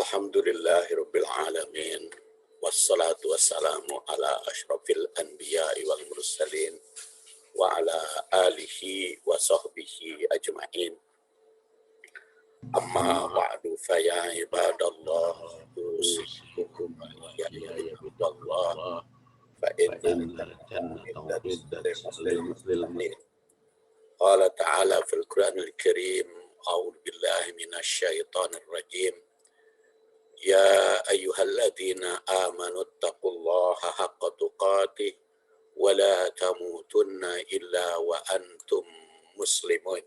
Alhamdulillahirabbil alamin wassalatu wassalamu ala asyrafil anbiya'i wal mursalin wa ala alihi wa sahbihi ajma'in. Amma ba'du fa ya ibadallah usikum wa iyaya bittaqwallah fa innal jannata uiddat lil muslimin. Qala ta'ala fil Qur'anil Karim a'udzu billahi minasy syaithanir rajim. Ya ayyuhalladzina amanu taqullaha haqqa tuqatih wa la tamutunna illa wa antum muslimun.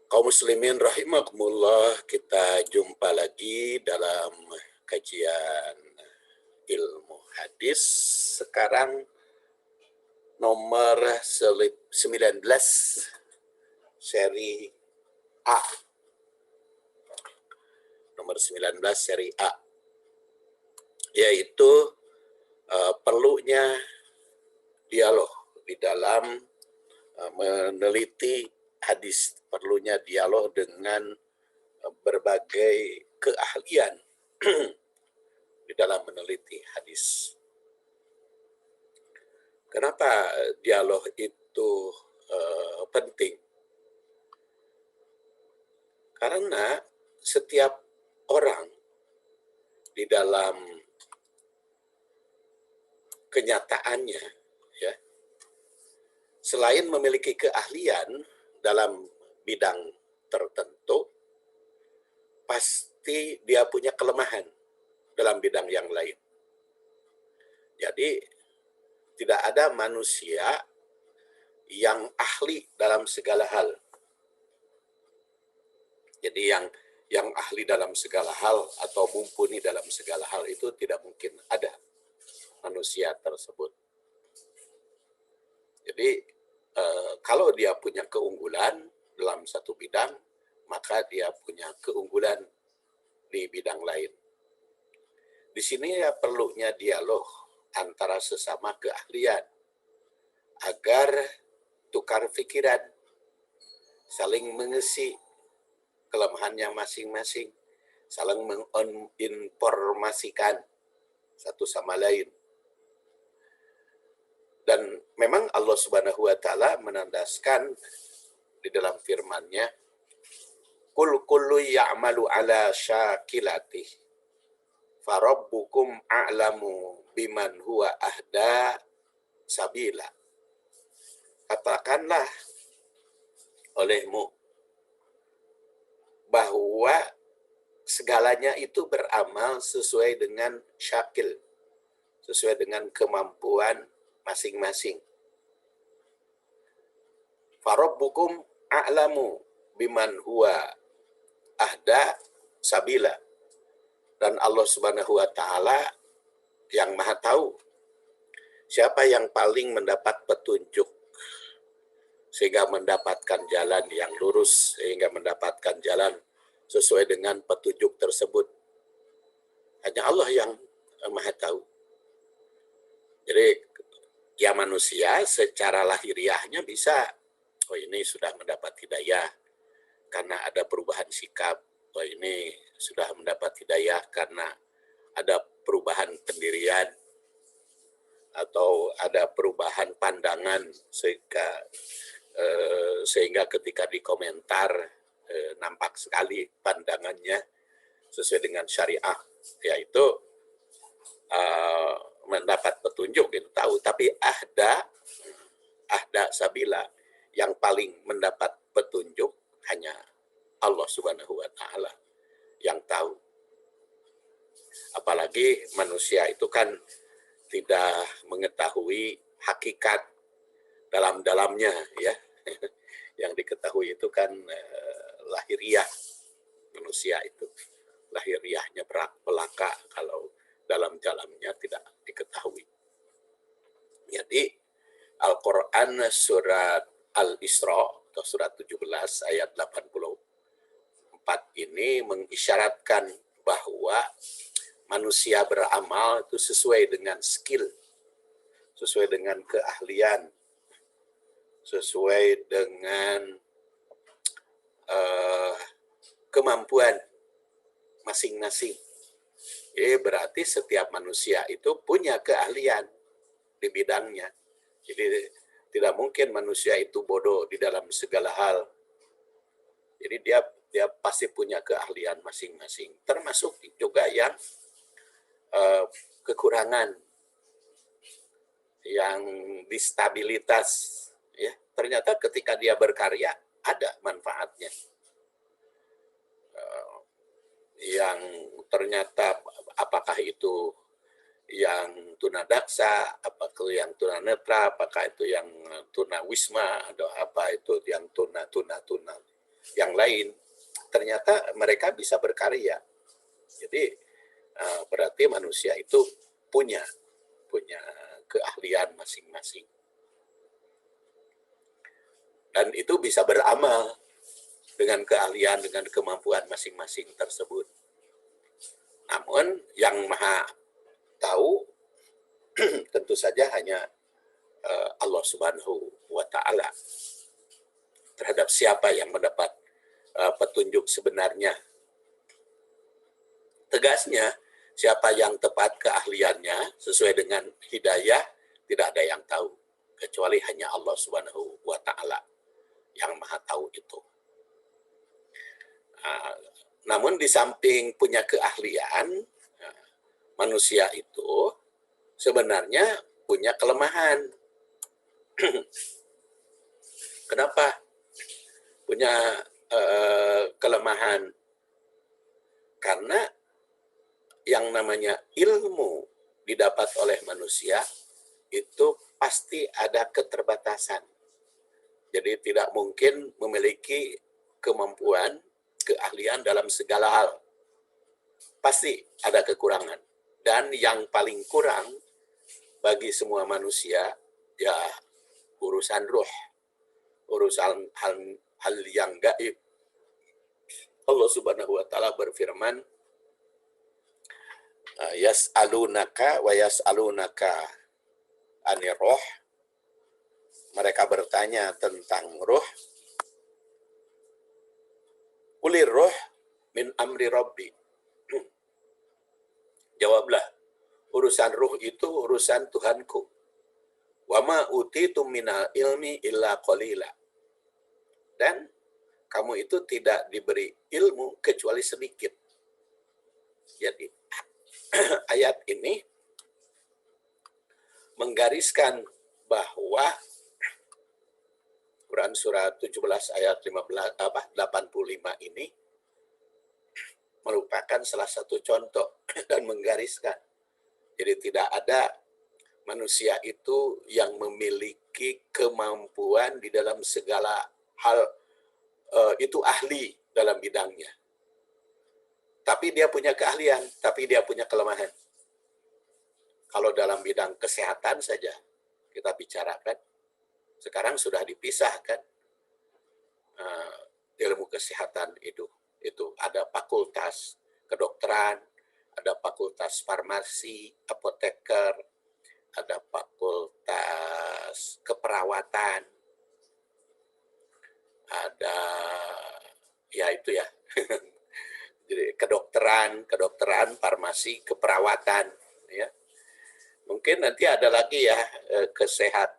Kaum muslimin rahimakumullah, kita jumpa lagi dalam kajian ilmu hadis. Sekarang nomor 19 seri A. Nomor 19 seri A, yaitu perlunya dialog di dalam meneliti hadis, perlunya dialog dengan berbagai keahlian di dalam meneliti hadis. Kenapa dialog itu penting? Karena setiap orang di dalam kenyataannya, ya, selain memiliki keahlian dalam bidang tertentu, pasti dia punya kelemahan dalam bidang yang lain. Jadi tidak ada manusia yang ahli dalam segala hal. Jadi yang ahli dalam segala hal atau mumpuni dalam segala hal itu tidak mungkin ada manusia tersebut. Jadi kalau dia punya keunggulan dalam satu bidang, maka dia punya keunggulan di bidang lain. Di sini ya perlunya dialog antara sesama keahlian agar tukar pikiran, saling mengisi kelemahannya masing-masing, saling menginformasikan satu sama lain. Dan memang Allah Subhanahu wa taala menandaskan di dalam firman-Nya, "Qul kullu ya'malu ala syakilatih, farabbukum a'lamu biman huwa ahda sabila." Katakanlah olehmu bahwa segalanya itu beramal sesuai dengan syakil, sesuai dengan kemampuan masing-masing. Farabbukum a'lamu biman huwa ahda sabila. Dan Allah Subhanahu wa taala yang Maha tahu siapa yang paling mendapat petunjuk sehingga mendapatkan jalan yang lurus, sehingga mendapatkan jalan sesuai dengan petunjuk tersebut. Hanya Allah yang Maha tahu. Jadi ya manusia secara lahiriahnya bisa, oh ini sudah mendapat hidayah karena ada perubahan sikap, oh ini sudah mendapat hidayah karena ada perubahan pendirian, atau ada perubahan pandangan sehingga ketika dikomentar nampak sekali pandangannya sesuai dengan syariah, yaitu mendapat petunjuk, itu tahu. Tapi ahda sabila, yang paling mendapat petunjuk hanya Allah Subhanahu wa taala yang tahu. Apalagi manusia itu kan tidak mengetahui hakikat dalam-dalamnya, ya. Yang diketahui itu kan lahiriah manusia itu. Lahiriahnya belaka, kalau dalam-dalamnya tidak diketahui. Jadi Al-Quran surat Al-Isra atau surat 17 ayat 84 ini mengisyaratkan bahwa manusia beramal itu sesuai dengan skill, sesuai dengan keahlian, sesuai dengan kemampuan masing-masing. Jadi berarti setiap manusia itu punya keahlian di bidangnya. Jadi tidak mungkin manusia itu bodoh di dalam segala hal. Jadi dia pasti punya keahlian masing-masing. Termasuk juga yang kekurangan, yang distabilitas. Ya, ternyata ketika dia berkarya ada manfaatnya. Yang ternyata apakah itu yang tunadaksa, apakah yang tunanetra, apakah itu yang tunawisma, atau apa itu yang tuna yang lain, ternyata mereka bisa berkarya. Jadi berarti manusia itu punya keahlian masing-masing, dan itu bisa beramal dengan keahlian, dengan kemampuan masing-masing tersebut. Namun yang maha tahu tentu saja hanya Allah Subhanahu wa Ta'ala terhadap siapa yang mendapat petunjuk sebenarnya. Tegasnya, siapa yang tepat keahliannya sesuai dengan hidayah, tidak ada yang tahu kecuali hanya Allah Subhanahu wa Ta'ala yang maha tahu itu. Namun di samping punya keahlian, manusia itu sebenarnya punya kelemahan. Kenapa punya kelemahan? Karena yang namanya ilmu didapat oleh manusia itu pasti ada keterbatasan. Jadi tidak mungkin memiliki kemampuan, keahlian dalam segala hal. Pasti ada kekurangan. Dan yang paling kurang bagi semua manusia, ya urusan ruh, urusan hal yang gaib. Allah Subhanahu wa Ta'ala berfirman, yas'alunaka wa yas'alunaka anir roh. Mereka bertanya tentang ruh. Qulir roh min amri rabbi. Jawablah, urusan ruh itu urusan Tuhanku. Wa ma utitum minal ilmi illa qalila. Dan kamu itu tidak diberi ilmu kecuali sedikit. Jadi ayat ini menggariskan bahwa Quran surah 17 ayat 85 ini merupakan salah satu contoh dan menggariskan. Jadi tidak ada manusia itu yang memiliki kemampuan di dalam segala hal, itu ahli dalam bidangnya. Tapi dia punya keahlian, tapi dia punya kelemahan. Kalau dalam bidang kesehatan saja kita bicarakan, sekarang sudah dipisahkan ilmu kesehatan itu ada fakultas kedokteran, ada fakultas farmasi, apoteker, ada fakultas keperawatan, ada ya itu ya. Jadi kedokteran, farmasi, keperawatan ya. Mungkin nanti ada lagi ya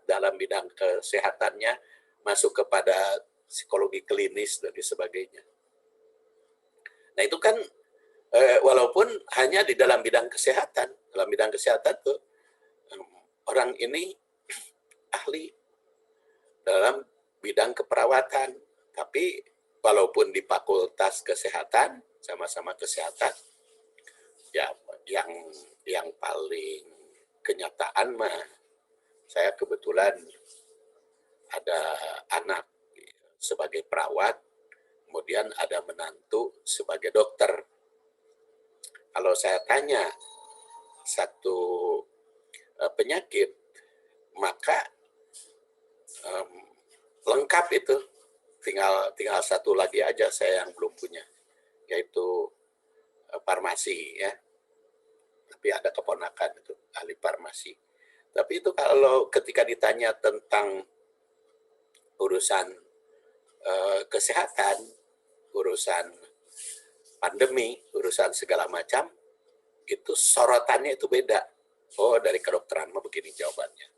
dalam bidang kesehatannya masuk kepada psikologi klinis dan sebagainya. Nah itu kan walaupun hanya di dalam bidang kesehatan. Dalam bidang kesehatan tuh orang ini ahli dalam bidang keperawatan, tapi walaupun di fakultas kesehatan sama-sama kesehatan, ya yang paling kenyataan mah saya kebetulan ada anak sebagai perawat, kemudian ada menantu sebagai dokter. Kalau saya tanya satu penyakit, maka lengkap itu. Tinggal satu lagi aja saya yang belum punya, yaitu farmasi ya. Tapi ada keponakan itu ahli farmasi. Tapi itu kalau ketika ditanya tentang urusan kesehatan, urusan pandemi, urusan segala macam, itu sorotannya itu beda. Oh, dari kedokteran mah begini jawabannya.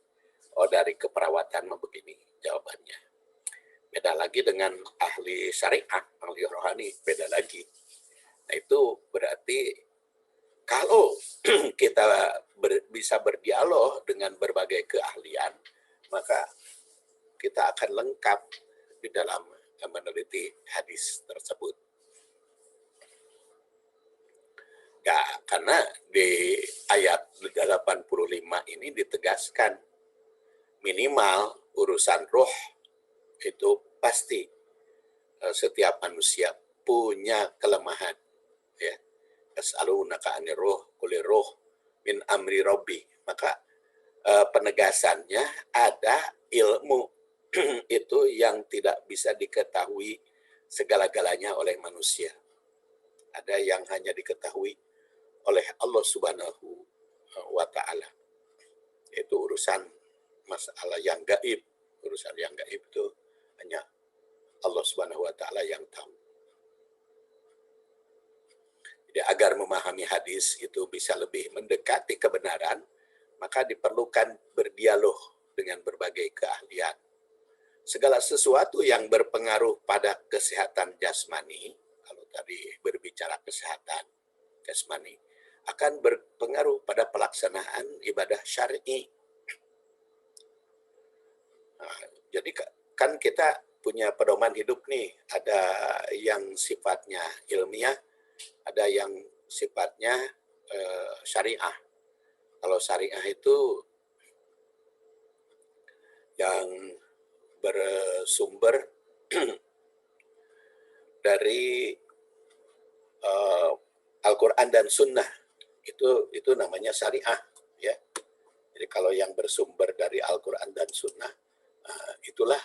Oh, dari keperawatan mah begini jawabannya. Beda lagi dengan ahli syariah, ahli rohani, beda lagi. Nah, itu berarti kalau kita bisa berdialog dengan berbagai keahlian, maka kita akan lengkap di dalam meneliti hadis tersebut. Ya, karena di ayat 85 ini ditegaskan minimal urusan roh itu pasti setiap manusia punya kelemahan. Ya, yas'alunaka 'anir ruh qul ruh min amri rabbi. Maka penegasannya ada ilmu itu yang tidak bisa diketahui segala-galanya oleh manusia. Ada yang hanya diketahui oleh Allah Subhanahu wa Ta'ala. Itu urusan masalah yang gaib. Urusan yang gaib itu hanya Allah Subhanahu wa Ta'ala yang tahu. Jadi agar memahami hadis itu bisa lebih mendekati kebenaran, maka diperlukan berdialog dengan berbagai keahlian. Segala sesuatu yang berpengaruh pada kesehatan jasmani, kalau tadi berbicara kesehatan jasmani, akan berpengaruh pada pelaksanaan ibadah syar'i. Nah, jadi kan kita punya pedoman hidup nih, ada yang sifatnya ilmiah, ada yang sifatnya syariah. Kalau syariah itu yang bersumber dari Al-Quran dan Sunnah, itu namanya syariah, ya. Jadi kalau yang bersumber dari Al-Quran dan Sunnah, itulah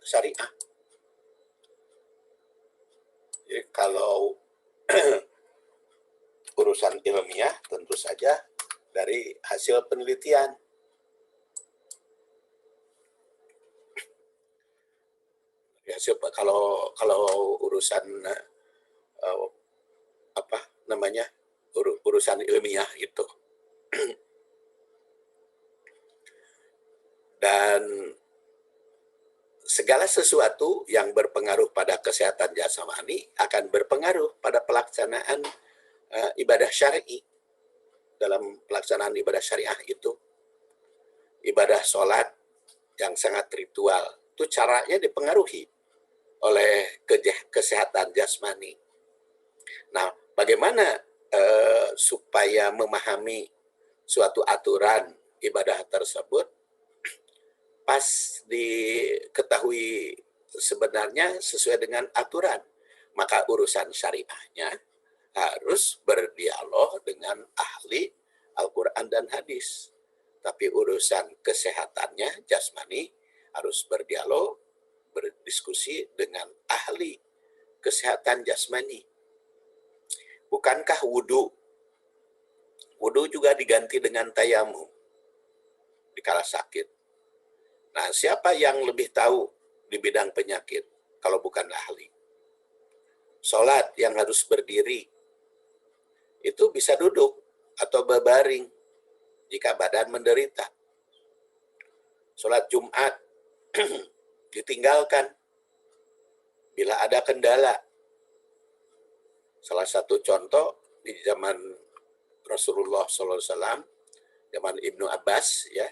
syariah. Jadi kalau urusan ilmiah tentu saja dari hasil penelitian. Ya, kalau urusan apa namanya urusan ilmiah itu. Dan segala sesuatu yang berpengaruh pada kesehatan jasmani akan berpengaruh pada pelaksanaan ibadah syar'i. Dalam pelaksanaan ibadah syariah itu, ibadah sholat yang sangat ritual, itu caranya dipengaruhi oleh kesehatan jasmani. Nah, bagaimana supaya memahami suatu aturan ibadah tersebut pas diketahui sebenarnya sesuai dengan aturan? Maka urusan syariahnya harus berdialog dengan ahli Al-Quran dan hadis. Tapi urusan kesehatannya jasmani harus berdialog, berdiskusi dengan ahli kesehatan jasmani. Bukankah wudhu? Wudhu juga diganti dengan tayamum dikala sakit. Nah, siapa yang lebih tahu di bidang penyakit kalau bukan ahli? Sholat yang harus berdiri, itu bisa duduk atau berbaring jika badan menderita. Sholat Jumat ditinggalkan bila ada kendala. Salah satu contoh di zaman Rasulullah SAW, zaman Ibnu Abbas, ya,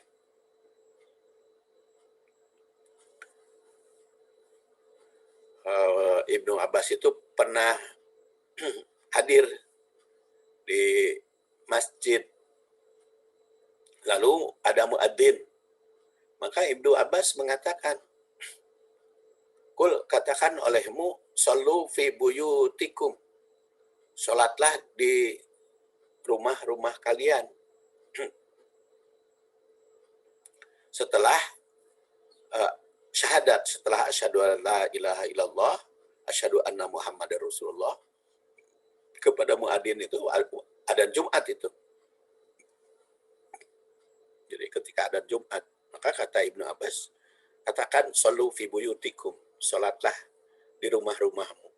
Ibnu Abbas itu pernah hadir di masjid, lalu ada muadzin. Maka Ibnu Abbas mengatakan, "Kul, katakan olehmu, sallu fi buyutikum, sholatlah di rumah-rumah kalian." Setelah syahadat, setelah asyhadu an la ilaha illallah, asyhadu anna Muhammadar Rasulullah, kepada muadzin itu adzan Jumat itu. Jadi ketika adzan Jumat, maka kata Ibnu Abbas, katakan sallu fi buyutikum, salatlah di rumah-rumahmu.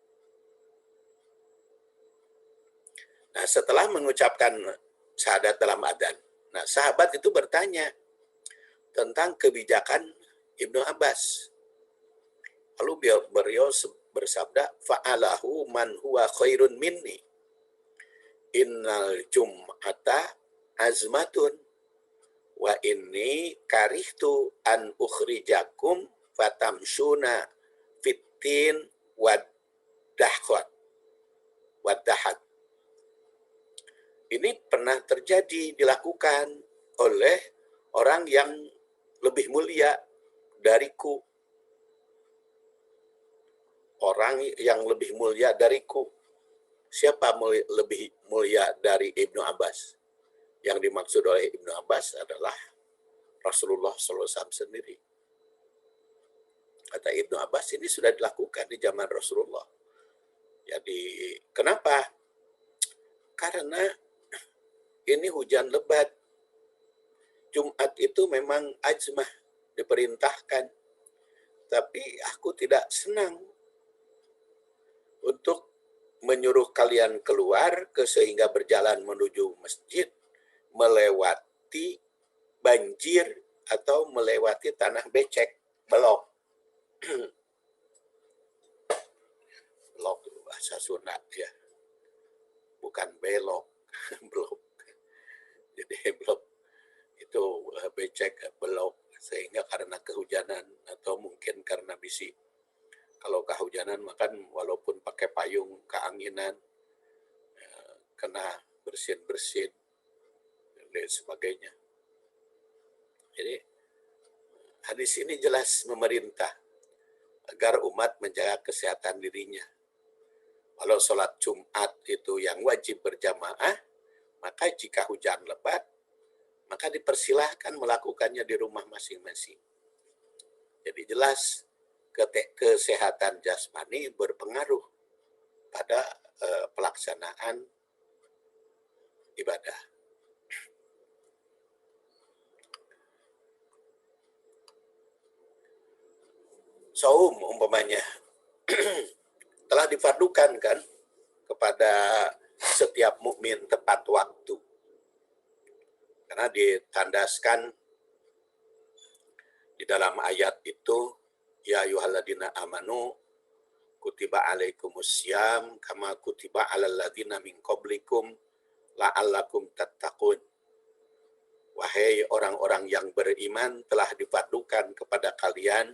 Nah, setelah mengucapkan syahadat dalam adzan, nah sahabat itu bertanya tentang kebijakan Ibnu Abbas. Lalu beliau bersabda, fa'alahu man huwa khairun minni. Innal jum'ata azmatun wa inni karihtu an ukhrijakum fatamshuna fitin wadahat. Ini pernah terjadi, dilakukan oleh orang yang lebih mulia dariku. Orang yang lebih mulia dariku. Siapa lebih mulia dari Ibnu Abbas? Yang dimaksud oleh Ibnu Abbas adalah Rasulullah SAW sendiri. Kata Ibnu Abbas, ini sudah dilakukan di zaman Rasulullah. Jadi, kenapa? Karena ini hujan lebat. Jumat itu memang ajmah, diperintahkan. Tapi aku tidak senang untuk menyuruh kalian keluar sehingga berjalan menuju masjid, melewati banjir atau melewati tanah becek, belok. Belok bahasa Sunda ya. Bukan belok, blok. Jadi blok itu becek, belok, sehingga karena kehujanan atau mungkin karena bisi. Kalau kehujanan makan walaupun pakai payung keanginan, kena bersin-bersin dan sebagainya. Jadi hadis ini jelas memerintah agar umat menjaga kesehatan dirinya. Kalau sholat Jumat itu yang wajib berjamaah, maka jika hujan lebat, maka dipersilahkan melakukannya di rumah masing-masing. Jadi jelas kesehatan jasmani berpengaruh pada pelaksanaan ibadah. Saum umpamanya telah difardukan kan kepada setiap mukmin tepat waktu. Karena ditandaskan di dalam ayat itu, ya ayyuhalladzina amanu kutiba alaikumussyam kama kutiba alal ladzina min qablikum la'allakum tattaqun. Wahai orang-orang yang beriman, telah dipadukan kepada kalian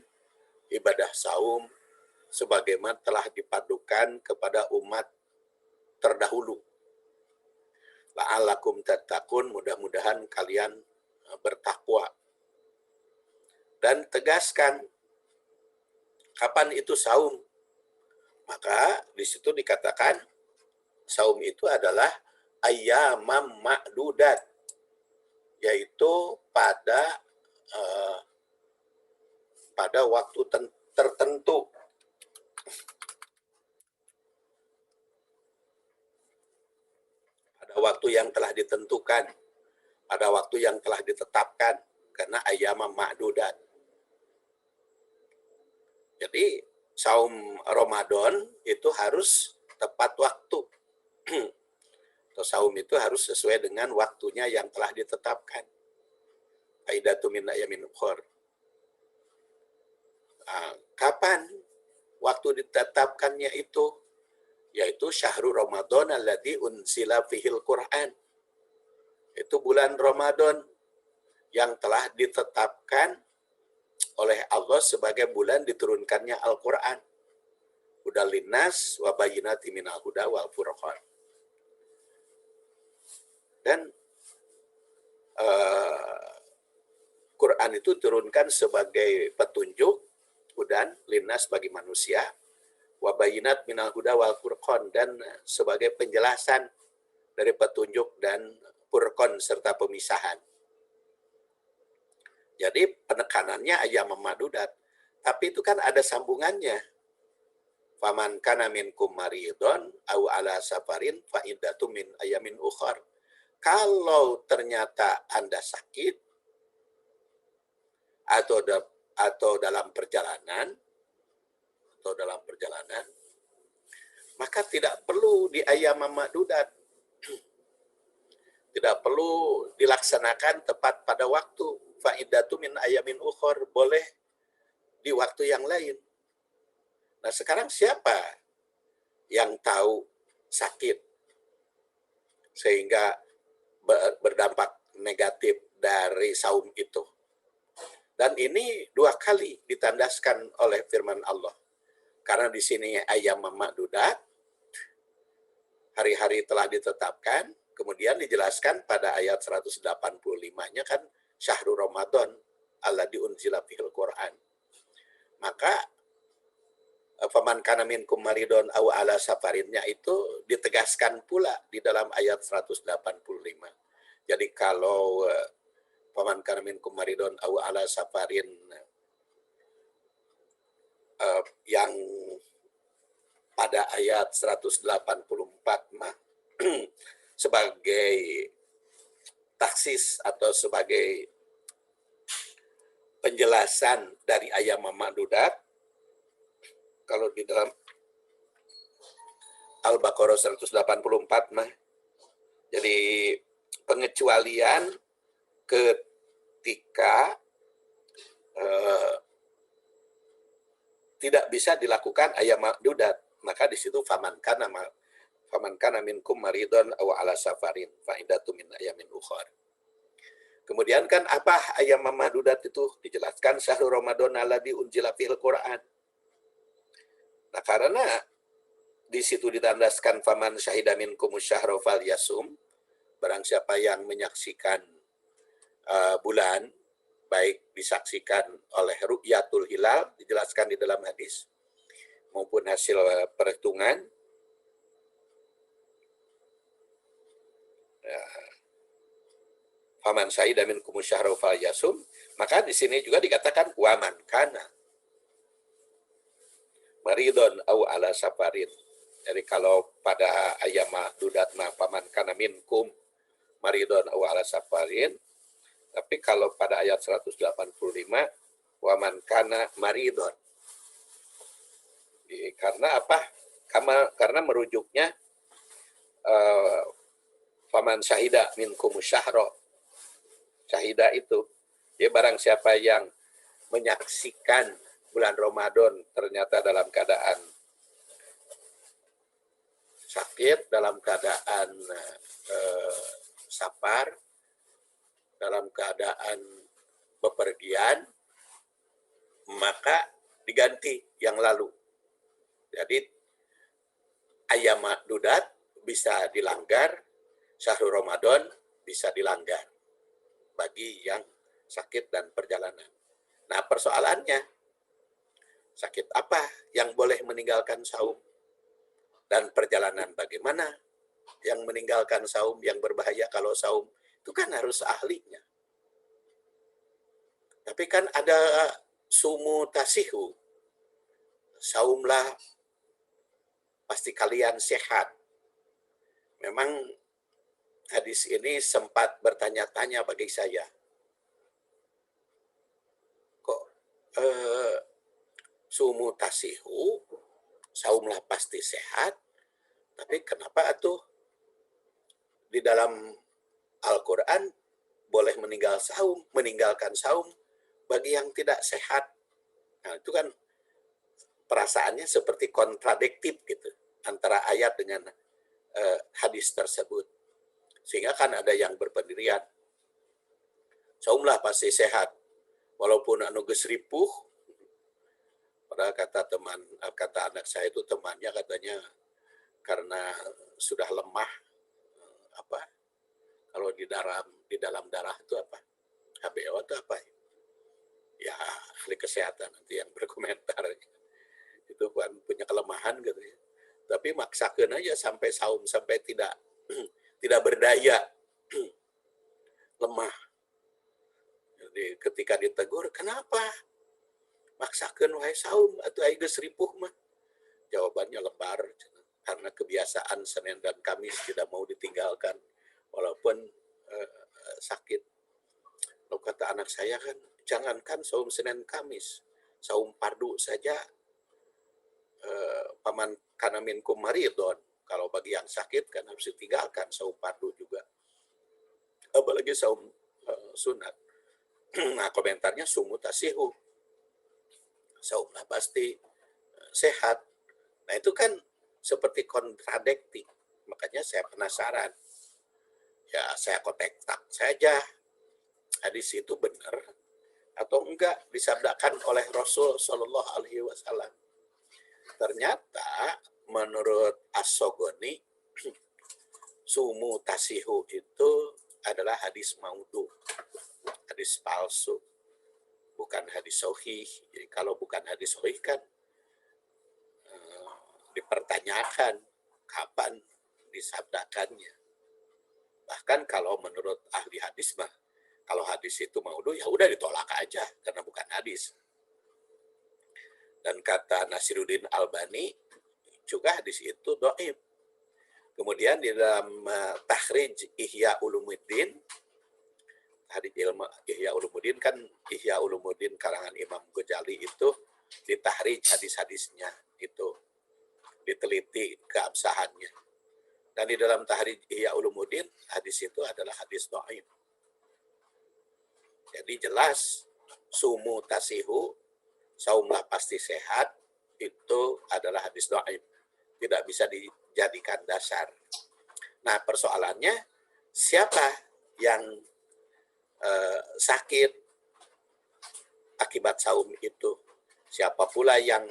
ibadah saum sebagaimana telah dipadukan kepada umat terdahulu. La'allakum tattaqun, mudah-mudahan kalian bertakwa. Dan tegaskan kapan itu saum. Maka di situ dikatakan saum itu adalah ayyamam ma'dudat, yaitu pada waktu tertentu. Pada waktu yang telah ditentukan, pada waktu yang telah ditetapkan, karena ayyamam ma'dudat. Jadi saum Ramadan itu harus tepat waktu. Atau saum itu harus sesuai dengan waktunya yang telah ditetapkan. Aidatu min ayamin ukhor. Kapan waktu ditetapkannya itu? Yaitu syahrul Ramadan alladzi unsila fihil Qur'an. Itu bulan Ramadan yang telah ditetapkan oleh Allah sebagai bulan diturunkannya Al-Quran. Hudal linnas wa bayyinatin minal huda wal furqan. Dan Quran itu turunkan sebagai petunjuk, hudan linnas bagi manusia, wa bayyinat minal huda wal furqan, dan sebagai penjelasan dari petunjuk dan furqan serta pemisahan. Jadi penekanannya ayyam ma'dudat, tapi itu kan ada sambungannya. Faman kana minkum maridon au ala safarin fa iddatum min ayamin ukhar. Kalau ternyata Anda sakit atau dalam perjalanan, maka tidak perlu di ayyam ma'dudat. tidak perlu dilaksanakan tepat pada waktu. Fa'idatu min ayamin ukhor, boleh di waktu yang lain. Nah sekarang siapa yang tahu sakit sehingga berdampak negatif dari saum itu? Dan ini 2 kali ditandaskan oleh firman Allah. Karena di sini ayam ma'dudat, hari-hari telah ditetapkan, kemudian dijelaskan pada ayat 185-nya kan syahrul Ramadan alladzi unzila fihil Qur'an. Maka faman kana minkum maridon aw ala safarinnya itu ditegaskan pula di dalam ayat 185. Jadi kalau faman kana minkum maridon aw ala safarin yang pada ayat 184 mah sebagai taksis atau sebagai penjelasan dari ayat ma'dudat. Kalau di dalam Al-Baqarah 184 mah jadi pengecualian ketika tidak bisa dilakukan ayat ma'dudat, maka di situ faman kana minkum maridon aw ala safarin fa iddatu min ayamin ukhra. Kemudian kan apa ayat ma'dudat itu dijelaskan syahrul Ramadan alladzi unzila fihil Qur'an. Nah, karena di situ ditandaskan faman syahida minkum syahra falyasum, barang siapa yang menyaksikan bulan, baik disaksikan oleh ru'yatul hilal, dijelaskan di dalam hadis, maupun hasil perhitungan, faman syahida minkum syahra falyasum, maka di sini juga dikatakan waman kana maridon au ala safarin. Jadi kalau pada ayat ma'dudat ma faman kana minkum maridon au ala safarin, tapi kalau pada ayat 185 waman kana maridon. Karena apa? Karena merujuknya faman syahida minkum syahra. Syahida itu ya barang siapa yang menyaksikan bulan Ramadan ternyata dalam keadaan sakit, dalam keadaan safar, dalam keadaan bepergian, maka diganti yang lalu. Jadi ayat ma'dudat bisa dilanggar, syahrul Ramadan bisa dilanggar bagi yang sakit dan perjalanan. Nah persoalannya, sakit apa yang boleh meninggalkan saum? Dan perjalanan bagaimana yang meninggalkan saum, yang berbahaya kalau saum? Itu kan harus ahlinya. Tapi kan ada sumu tasihu. Saumlah, pasti kalian sehat. Memang hadis ini sempat bertanya-tanya bagi saya. Kok sumu tasihu, saumlah pasti sehat, tapi kenapa tuh di dalam Al-Quran boleh meninggalkan saum bagi yang tidak sehat? Nah, itu kan perasaannya seperti kontradiktif gitu antara ayat dengan hadis tersebut. Sehingga kan ada yang berpendirian, saumlah pasti sehat, walaupun anu geus ripuh. Padahal kata anak saya itu temannya katanya karena sudah lemah, apa kalau di dalam darah itu apa HBO itu apa ya, ahli kesehatan nanti yang berkomentar itu kan punya kelemahan gitu ya, tapi maksakeun aja sampai saum, sampai tidak berdaya, lemah. Jadi ketika ditegur, kenapa maksakeun wae saum atuh aya geus ripuh mah? Jawabannya lebar, karena kebiasaan Senin dan Kamis tidak mau ditinggalkan walaupun sakit. Lalu kata anak saya kan, jangankan saum Senin Kamis, saum fardu saja paman kana minkum maridon. Kalau bagi yang sakit kan harus ditinggalkan saum fardu juga. apalagi saum sunat. Nah, komentarnya sumu tasihu, saumlah pasti sehat. Nah, itu kan seperti kontradiktif. Makanya saya penasaran. Ya, saya kontak saja. Hadis itu benar atau enggak disabdakan oleh Rasul Shallallahu Alaihi Wasallam. Ternyata menurut As-Sogoni, sumu tasihu itu adalah hadis maudhu, hadis palsu, bukan hadis sahih. Jadi kalau bukan hadis sahih kan dipertanyakan kapan disabdakannya. Bahkan kalau menurut ahli hadis mah, kalau hadis itu maudhu ya udah ditolak aja karena bukan hadis. Dan kata Nasiruddin Albani juga hadis itu dhaif. Kemudian di dalam Takhrij Ihya Ulumuddin, hadis ilmu Ihya Ulumuddin kan, Ihya Ulumuddin karangan Imam Ghazali itu ditahrij hadis-hadisnya, itu diteliti keabsahannya. Dan di dalam Tahrij Ihya Ulumuddin, hadis itu adalah hadis dhaif. Jadi jelas sumu tasihu, saumlah pasti sehat, itu adalah hadis dhaif. Tidak bisa dijadikan dasar. Nah, persoalannya siapa yang sakit akibat saum itu? Siapa pula yang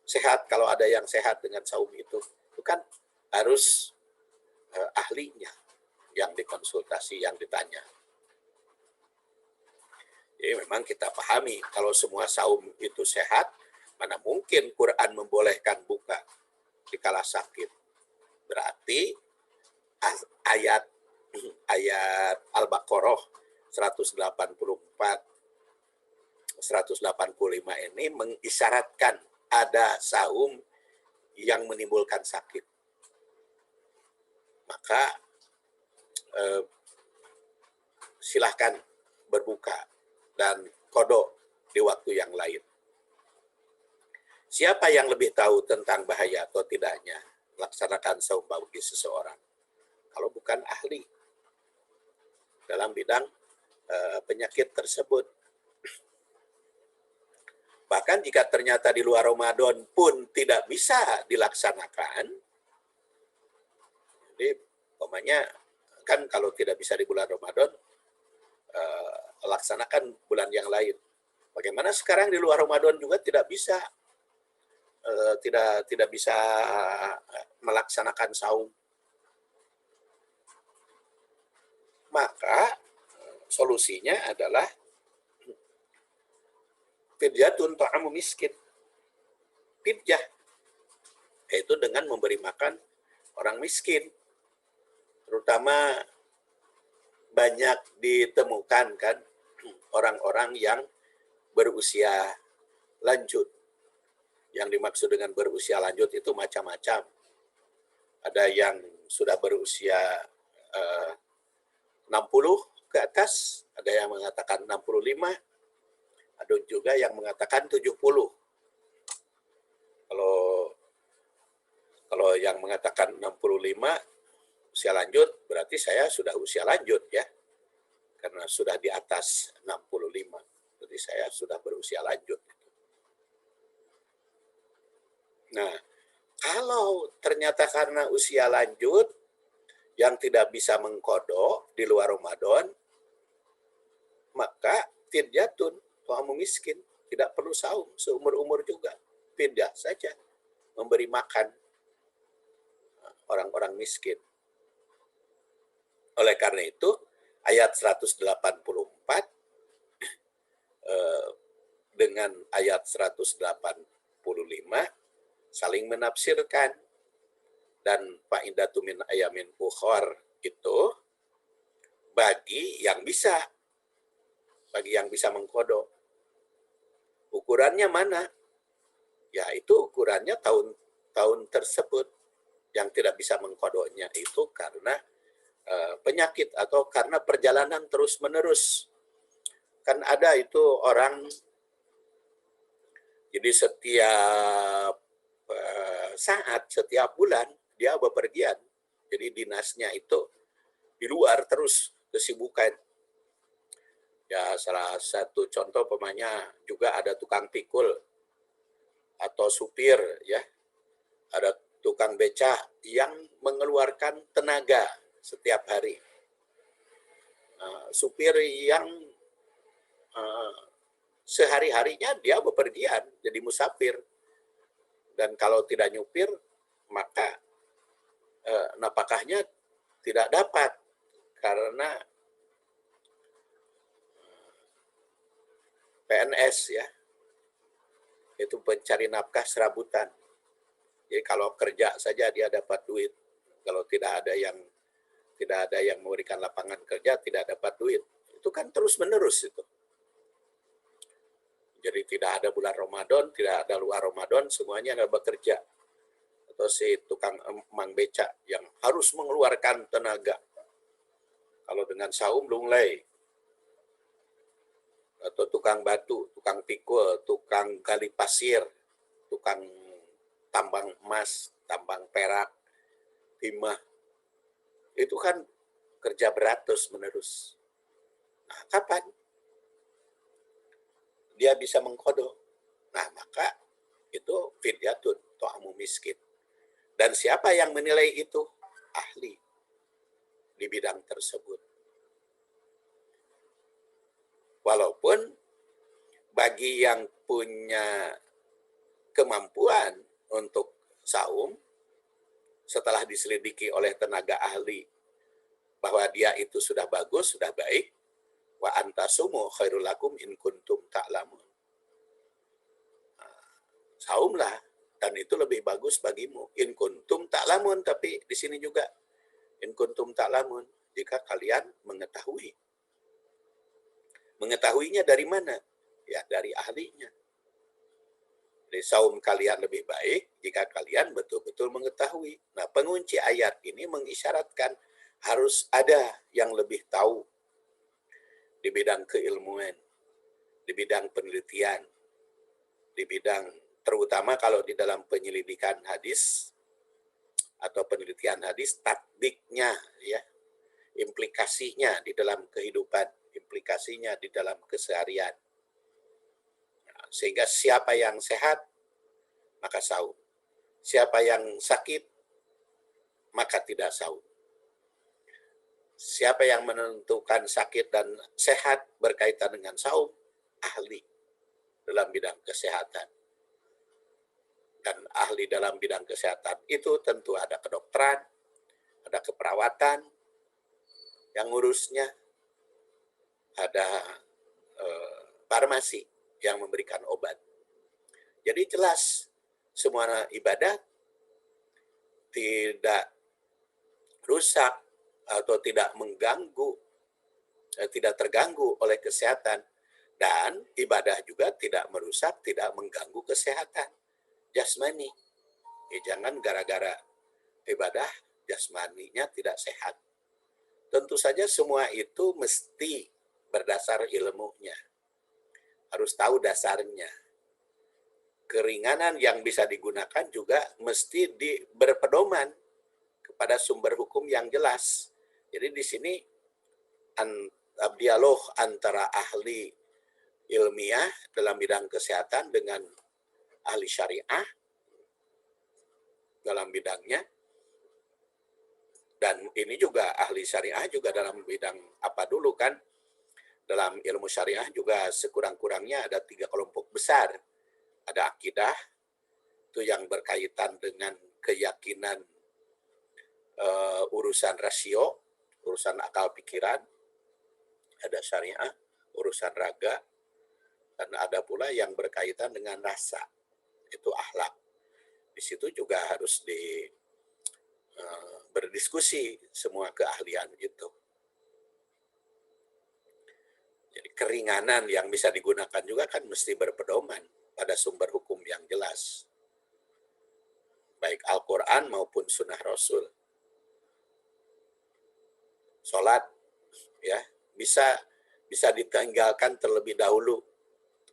sehat kalau ada yang sehat dengan saum itu? Itu kan harus ahlinya yang dikonsultasi, yang ditanya. Jadi memang kita pahami kalau semua saum itu sehat, mana mungkin Quran membolehkan buka di kala sakit. Berarti ayat Al-Baqarah 184 185 ini mengisyaratkan ada saum yang menimbulkan sakit. Maka silahkan berbuka dan kodok di waktu yang lain. Siapa yang lebih tahu tentang bahaya atau tidaknya laksanakan saum bagi seseorang? Kalau bukan ahli dalam bidang penyakit tersebut. Bahkan jika ternyata di luar Ramadan pun tidak bisa dilaksanakan, jadi umpamanya kan kalau tidak bisa di bulan Ramadan, laksanakan bulan yang lain. Bagaimana sekarang di luar Ramadan juga tidak bisa tidak bisa melaksanakan saum. Maka solusinya adalah fidyatun ta'amu miskin. Fidyah, yaitu dengan memberi makan orang miskin. Terutama banyak ditemukan kan orang-orang yang berusia lanjut. Yang dimaksud dengan berusia lanjut itu macam-macam. Ada yang sudah berusia 60 ke atas, ada yang mengatakan 65, ada juga yang mengatakan 70. Kalau yang mengatakan 65 usia lanjut, berarti saya sudah usia lanjut ya. Karena sudah di atas 65. Berarti saya sudah berusia lanjut. Nah, kalau ternyata karena usia lanjut yang tidak bisa mengkodok di luar Ramadan, maka fidyatun ta'amu miskin, tidak perlu saum seumur-umur juga. Fidyah saja, memberi makan orang-orang miskin. Oleh karena itu, ayat 184 dengan ayat 185 saling menafsirkan. Dan fa'idatu min ayamin ukhor itu bagi yang bisa mengkodok. Ukurannya mana? Ya itu ukurannya tahun tersebut. Yang tidak bisa mengkodoknya itu karena penyakit atau karena perjalanan terus-menerus. Kan ada itu orang, jadi setiap saat, setiap bulan dia bepergian. Jadi dinasnya itu di luar terus, kesibukan. Ya, salah satu contoh pemainnya juga ada tukang pikul atau supir, ya, ada tukang beca yang mengeluarkan tenaga setiap hari. Supir yang sehari-harinya dia bepergian jadi musafir, dan kalau tidak nyupir maka nafkahnya tidak dapat karena PNS, ya, itu pencari nafkah serabutan. Jadi kalau kerja saja dia dapat duit, kalau tidak ada yang memberikan lapangan kerja tidak dapat duit. Itu kan terus menerus itu. Jadi tidak ada bulan Ramadan, tidak ada luar Ramadan, semuanya nggak bekerja. Atau si tukang emang beca yang harus mengeluarkan tenaga. Kalau dengan saum lunglai. Atau tukang batu, tukang pikul, tukang gali pasir, tukang tambang emas, tambang perak, timah. Itu kan kerja berat terus menerus. Nah, kapan dia bisa mengkodok? Nah, maka itu fidyatun ta'amu miskin. Dan siapa yang menilai itu? Ahli di bidang tersebut. Walaupun bagi yang punya kemampuan untuk saum, setelah diselidiki oleh tenaga ahli bahwa dia itu sudah bagus, sudah baik, wa antasumu khairul lakum in kuntum ta'lamun. Saumlah, dan itu lebih bagus bagimu. In kuntum ta'lamun, tapi di sini juga in kuntum ta'lamun, jika kalian mengetahui. Mengetahuinya dari mana? Ya, dari ahlinya. Jadi saum kalian lebih baik jika kalian betul-betul mengetahui. Nah, pengunci ayat ini mengisyaratkan harus ada yang lebih tahu di bidang keilmuan, di bidang penelitian, di bidang terutama kalau di dalam penyelidikan hadis atau penelitian hadis, tatbiknya, ya, implikasinya di dalam kehidupan, implikasinya di dalam keseharian. Nah, sehingga siapa yang sehat maka saum, siapa yang sakit maka tidak saum. Siapa yang menentukan sakit dan sehat berkaitan dengan saum? Ahli dalam bidang kesehatan. Dan ahli dalam bidang kesehatan itu tentu ada kedokteran, ada keperawatan yang ngurusnya, ada farmasi yang memberikan obat. Jadi jelas semua ibadah tidak rusak atau tidak mengganggu, tidak terganggu oleh kesehatan, dan ibadah juga tidak merusak, tidak mengganggu kesehatan jasmani. Jangan gara-gara ibadah jasmaninya tidak sehat. Tentu saja semua itu mesti berdasar ilmunya. Harus tahu dasarnya. Keringanan yang bisa digunakan juga mesti berpedoman kepada sumber hukum yang jelas. Jadi di sini dialog antara ahli ilmiah dalam bidang kesehatan dengan ahli syariah dalam bidangnya, dan ini juga ahli syariah juga dalam bidang apa dulu kan, dalam ilmu syariah juga sekurang-kurangnya ada 3 kelompok besar. Ada akidah, itu yang berkaitan dengan keyakinan, urusan rasio, urusan akal pikiran. Ada syariah, urusan raga, dan ada pula yang berkaitan dengan rasa, itu akhlak. Di situ juga harus berdiskusi semua keahlian itu. Jadi keringanan yang bisa digunakan juga kan mesti berpedoman pada sumber hukum yang jelas, baik Al-Quran maupun Sunnah Rasul. Sholat, ya, bisa ditinggalkan terlebih dahulu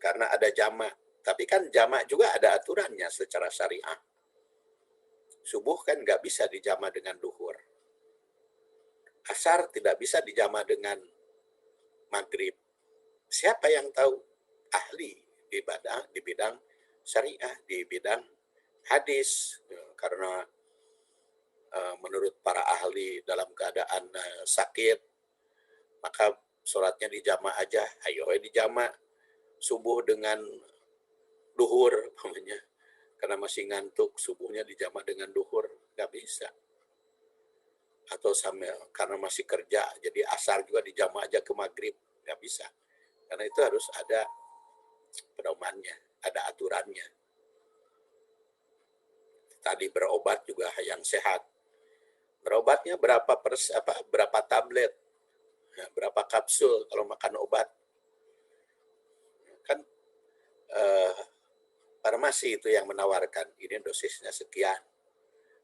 karena ada jamak. Tapi kan jamak juga ada aturannya secara syariah. Subuh kan nggak bisa dijamak dengan duhur. Asar tidak bisa dijama dengan maghrib. Siapa yang tahu? Ahli di bidang syariah, di bidang hadis. Karena menurut para ahli dalam keadaan sakit, maka sholatnya dijama aja. Ayo dijama subuh dengan duhur, umpamanya. Karena masih ngantuk, subuhnya dijama dengan duhur. Nggak bisa. Atau karena masih kerja, jadi asar juga dijama aja ke maghrib. Nggak bisa. Karena itu harus ada pedomannya, ada aturannya. Tadi berobat juga yang sehat. Berobatnya berapa tablet, berapa kapsul kalau makan obat. Kan farmasi itu yang menawarkan, ini dosisnya sekian.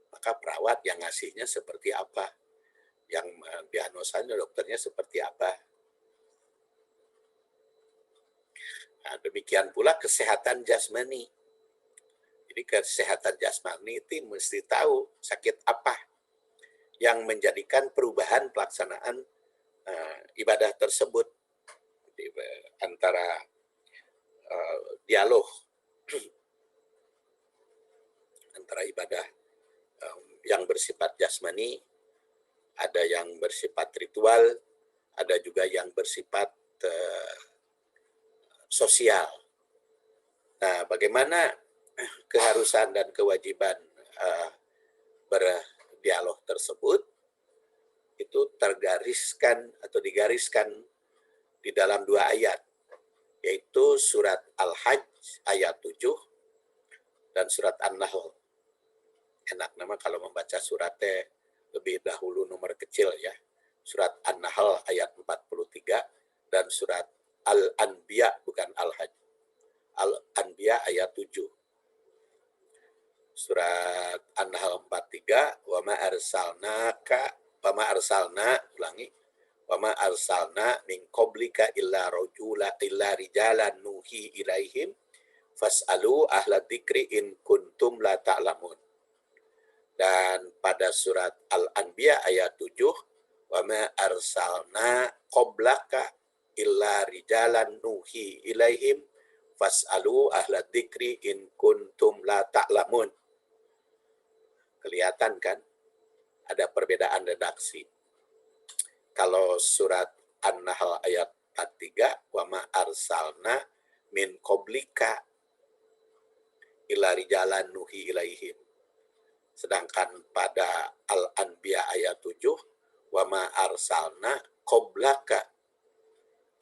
Maka perawat yang ngasihnya seperti apa, yang diagnosanya dokternya seperti apa. Nah, demikian pula kesehatan jasmani. Jadi kesehatan jasmani itu mesti tahu sakit apa yang menjadikan perubahan pelaksanaan ibadah tersebut antara dialog antara ibadah yang bersifat jasmani, ada yang bersifat ritual, ada juga yang bersifat sosial. Nah, bagaimana keharusan dan kewajiban berdialog tersebut itu tergariskan atau digariskan di dalam 2 ayat, yaitu surat Al-Hajj ayat 7 dan surat An-Nahl. Enak nama kalau membaca suratnya lebih dahulu nomor kecil ya. Surat An-Nahl ayat 43 dan surat Al-Anbiya, bukan Al-Hajj. Al-Anbiya ayat 7. Surat An-Nahl 43, wa ma arsalna, ulangi, wa ma arsalna min qablika illa rijalan nuhi ilaihim fas'alu ahla dzikri in kuntum la ta'lamun. Dan pada surat Al-Anbiya ayat 7, wa ma arsalna qablaka illa rijalan nuhi ilaihim fas'alu ahla dzikri in kuntum la ta'lamun. Kelihatan kan? Ada perbedaan redaksi. Kalau surat An-Nahl ayat 43, wa ma arsalna min qablika illa rijalan nuhi ilaihim. Sedangkan pada Al-Anbiya ayat 7, wa ma arsalna qablaka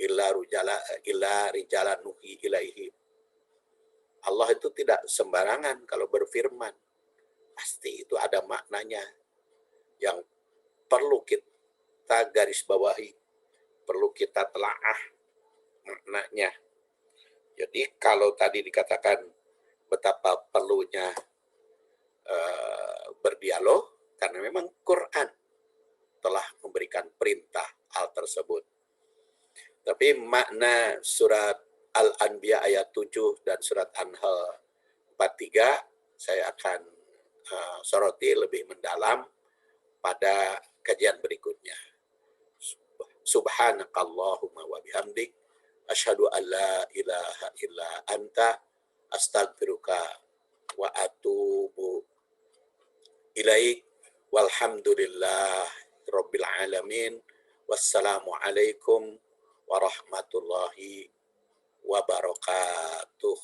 illa rijalan nuhi ilaihim. Allah itu tidak sembarangan kalau berfirman. Pasti itu ada maknanya yang perlu kita garis bawahi, perlu kita telaah maknanya. Jadi kalau tadi dikatakan betapa perlunya berdialog, karena memang Quran telah memberikan perintah hal tersebut. Tapi makna surat Al-Anbiya ayat 7 dan surat An-Nahl 43 saya akan soroti lebih mendalam pada kajian berikutnya. Subhanakallahumma wa bihamdik asyhadu an la ilaha illa anta astaghfiruka wa atubu ilaik. Walhamdulillah rabbil alamin. Wassalamu alaikum warahmatullahi wabarakatuh.